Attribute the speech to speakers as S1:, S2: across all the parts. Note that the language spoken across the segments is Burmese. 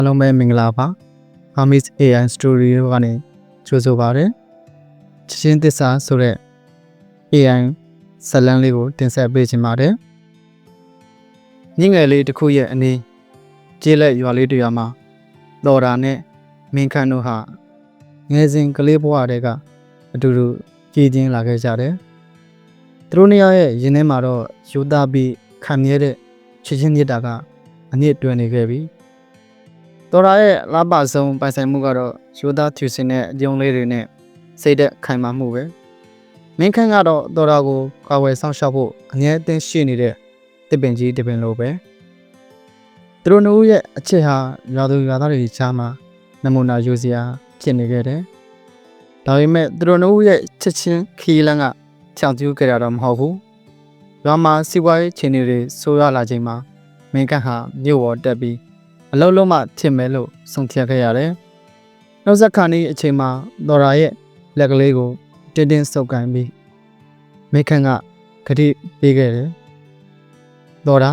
S1: အားလုံးပဲမင်္ဂလာပါ Hermes AI Studio ကနေကြိုဆိုပါရစေချစ်ချင်းသစ္စာဆိုတဲ့ AI ဇာတ်လမ်းလေးကိုတင်ဆက်ပေးချင်ပါတယ်ညငယ်လေးတစ်ခုရဲ့အနည်းကျေးလက်ရွာလေးတစ်ရွာမှာတော်တာနဲ့မင်းခန့်တို့ဟာငယ်စဉ်ကလေးဘဝတည်းကအတူတူကြည်ချင်းလာခဲ့ကြတယ်သူတို့နှစ်ယောက်ရဲ့ယင်ထဲမှာတော့ယူသားပြီးခံမြဲတဲ့ချစ်ချင်းမြတ်တာကအနည်းတွင်နေခဲ့ပြီတော်ရာရဲ့လပဆုံးပိုင်ဆိုင်မှုကတော့ယူသားဖြူစင်တဲ့အကြုံလေးတွေနဲ့စိတ်သက်ခိုင်မာမှုပဲမင်းခန့်ကတော့တော်ရာကိုကာဝယ်ဆောင်ရှောက်ဖို့အငြင်းအသင်းရှိနေတဲ့တစ်ပင်ကြီးတစ်ပင်လိုပဲသူတို့နှစ်ဦးရဲ့အချစ်ဟာရွာသူရွာသားတွေကြားမှာနမူနာယူစရာဖြစ်နေခဲ့တယ်ဒါပေမဲ့သူတို့နှစ်ဦးရဲ့ချစ်ချင်းခီးလန်းကချောင်ကျူးခဲ့တာတော့မဟုတ်ဘူးရွာမှာစီးပွားရေးခြေနေတွေဆိုးရွားလာချိန်မှာမင်းခန့်ဟာမြို့ပေါ်တက်ပြီးအလုံးလုံးမှဖြစ်မယ်လို့ဆုံးဖြတ်ခဲ့ရတယ်။နောက်ဆက်ခါနေ့အချိန်မှာတော်ရာရဲ့လက်ကလေးကိုတင်းတင်းဆုပ်ကိုင်ပြီးမိခန့်ကဂတိပေးခဲ့တယ်။တော်ရာ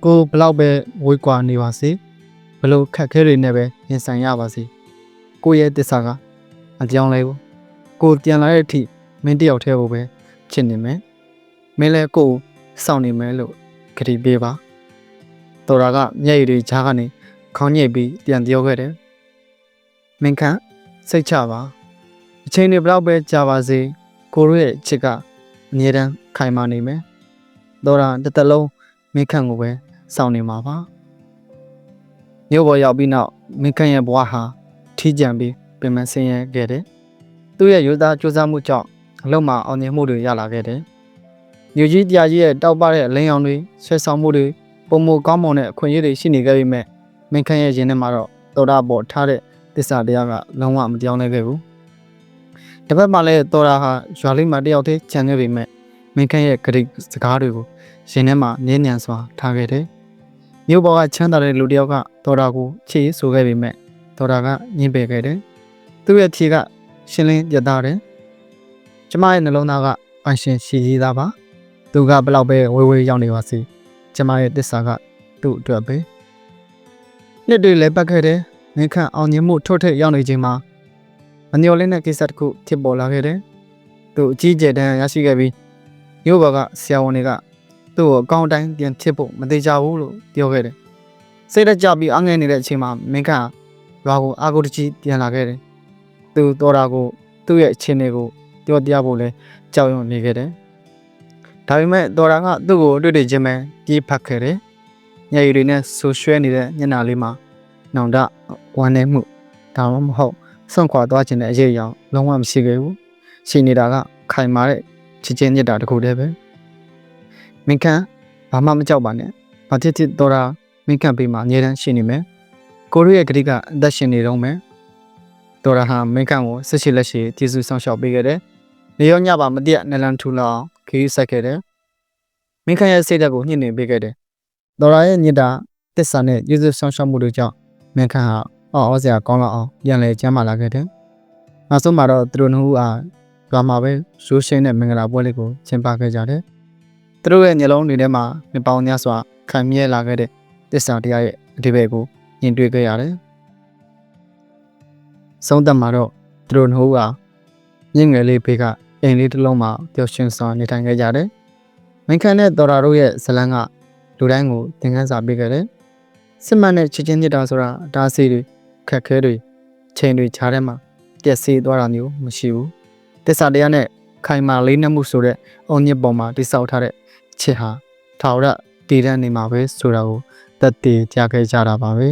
S1: ကိုဘလောက်ပဲဝေးကွာနေပါစေဘလို့ခက်ခဲတွေနဲ့ပဲရင်ဆိုင်ရပါစေကိုရဲ့တစ္ဆာကအကြောင်းလဲကိုပြန်လာတဲ့အထိမင်းတယောက်တည်းကိုပဲချစ်နေမယ်။မင်းလည်းကိုစောင့်နေမယ်လို့ဂတိပေးပါ။တော်ရာကမျက်ရည်တွေဈာကနေခေါင်းညိတ်ပြီးပြန်ပြောခဲ့တယ်မင်းခန့်စိတ်ချပါအချိန်တွေဘလောက်ပဲကြာပါစေကိုတို့ရဲ့ချစ်ကအမြဲတမ်းခိုင်မာနေမယ်တော်တာတစ်သက်လုံးမင်းခန့်ကိုပဲစောင့်နေမှာပါမြို့ပေါ်ရောက်ပြီးနောက်မင်းခန့်ရဲ့ဘဝဟာထီးကျန်ပြီးပြင်ပဆင်းရဲခဲ့တယ်သူ့ရဲ့ရိုးသားကြိုးစားမှုကြောင့်အလုံးမှာအောင်မြင်မှုတွေရလာခဲ့တယ်မြို့ကြီးတရားကြီးရဲ့တောက်ပတဲ့အလင်းရောင်တွေဆွဲဆောင်မှုတွေပုံမကောင်းမွန်တဲ့အခွင့်အရေးတွေရှိနေခဲ့ပေမဲ့မင်းခန့်ရဲ့ရင်ထဲမှာတော့တော်တာပေါ်ထားတဲ့သစ္စာတရားကလုံးဝမပြောင်းလဲခဲ့ဘူးတစ်ဖက်မှာလည်းတော်တာဟာရွာလေးမှာတယောက်တည်းခြံခဲ့ပေမဲ့မင်းခန့်ရဲ့ဂရိစကားတွေကိုရင်ထဲမှာငြင်းညံစွာထားခဲ့တယ်မြို့ပေါ်ကချမ်းသာတဲ့လူတယောက်ကတော်တာကိုချေဆိုခဲ့ပေမဲ့တော်တာကညှင်းပယ်ခဲ့တယ်သူ့ရဲ့ဖြေကရှင်းလင်းပြတ်သားတယ်ကျမရဲ့နှလုံးသားကပိုင်ရှင်ရှိသေးတာပါသူကဘလောက်ပဲဝေးဝေးရောက်နေပါစေကျမရဲ့သစ္စာကသူ့အတွက်ပဲနှစ်တွေလည်းပတ်ခဲ့တယ်မင်းခန့်အောင်မြင်မှုထိုးထိပ်ရောက်နေချိန်မှာမညှော်လင်းတဲ့ကိစ္စတစ်ခုဖြစ်ပေါ်လာခဲ့တယ်သူအကြီးကျယ်တန်းရရှိခဲ့ပြီးမြို့ဘော်ကဆရာဝန်တွေကသူ့ကိုအကောင့်တိုင်းပြန်ဖြစ်ဖို့မသေးကြဘူးလို့ပြောခဲ့တယ်စိတ်တကြပြီးအငဲ့နေတဲ့အချိန်မှာမင်းခန့်ရွာကိုအာကိုတကြီးပြန်လာခဲ့တယ်သူတော်တာကိုသူ့ရဲ့အခြေအနေကိုပြောပြဖို့လဲကြောက်ရွံ့နေခဲ့တယ်ဒါပေမဲ့တော်တာကသူ့ကိုတွေ့ချင်းပဲပြေးဖက်ခဲ့တယ်ညရည်တွေနဲ့ဆူရွှဲနေတဲ့ညနာလေးမှာနောင်တဝမ်းနေမှုဒါမှမဟုတ်စွန့်ခွာသွားခြင်းတဲ့အရေးအယောင်လုံးဝမရှိခဲ့ဘူးရှိနေတာကခိုင်မာတဲ့ချစ်ချင်းမြတ်တာတခုတည်းပဲမင်းခန့်ဘာမှမကြောက်ပါနဲ့ဘာဖြစ်ဖြစ်တော်တာမင်းခန့်ပေးမှာအငြင်းတန်းရှိနေမယ်ကိုရီးယားဂရိကအသက်ရှင်နေတော့မယ်တော်တာဟာမင်းခန့်ကိုဆက်ရှိလက်ရှိကျေးဇူးဆောင်ရှောက်ပေးခဲ့တယ်နေရောညပါမပြတ်နလန်ထူလောင်ခရီးဆက်ခဲ့တယ်မင်းခန့်ရဲ့စိတ်ဓာတ်ကိုညှိနှိမ်ပေးခဲ့တယ်တော်ရာရဲ့ညစ်တာသစ္စာနဲ့ကျေးဇူးဆောင်ရှောက်မှုတွေကြောင့်မင်းခန့်ဟာအော်စရာကောင်းလောက်အောင်ပြန်လဲကျမ်းမာလာခဲ့တယ်။နောက်ဆုံးမှာတော့သူတို့နှစ်ဦးအားရွာမှာပဲရိုးရှင်းတဲ့မင်္ဂလာပွဲလေးကိုကျင်းပခဲ့ကြတယ်။သူတို့ရဲ့ညလုံးတွေထဲမှာနှစ်ပေါင်းများစွာခံမြဲလာခဲ့တဲ့သစ္စာတရားရဲ့အဓိပ္ပာယ်ကိုညင်တွေ့ခဲ့ရတယ်။ဆုံးသက်မှာတော့သူတို့နှစ်ဦးအားညင်ငယ်လေးဖေးကအိမ်လေးတစ်လုံးမှာပျော်ရွှင်စွာနေထိုင်ခဲ့ကြတယ်။မင်းခန့်နဲ့တော်ရာတို့ရဲ့ဇလန်းကလူတိုင်းကိုသင်ခန်းစာပေးခဲ့တယ်စစ်မှန်တဲ့ချစ်ချင်းမြတ်တာဆိုတာအတားအဆီးတွေခက်ခဲတွေချိန်တွေခြားထဲမှာပျက်စီးသွားတာမျိုးမရှိဘူးတစ္ဆာတရားနဲ့ခိုင်မာလေးနက်မှုဆိုတဲ့အုံညစ်ပေါ်မှာတိဆောက်ထားတဲ့ချစ်ဟာထာဝရတည်တံ့နေမှာပဲဆိုတာကိုသက်သေကြားခဲ့ကြတာပါပဲ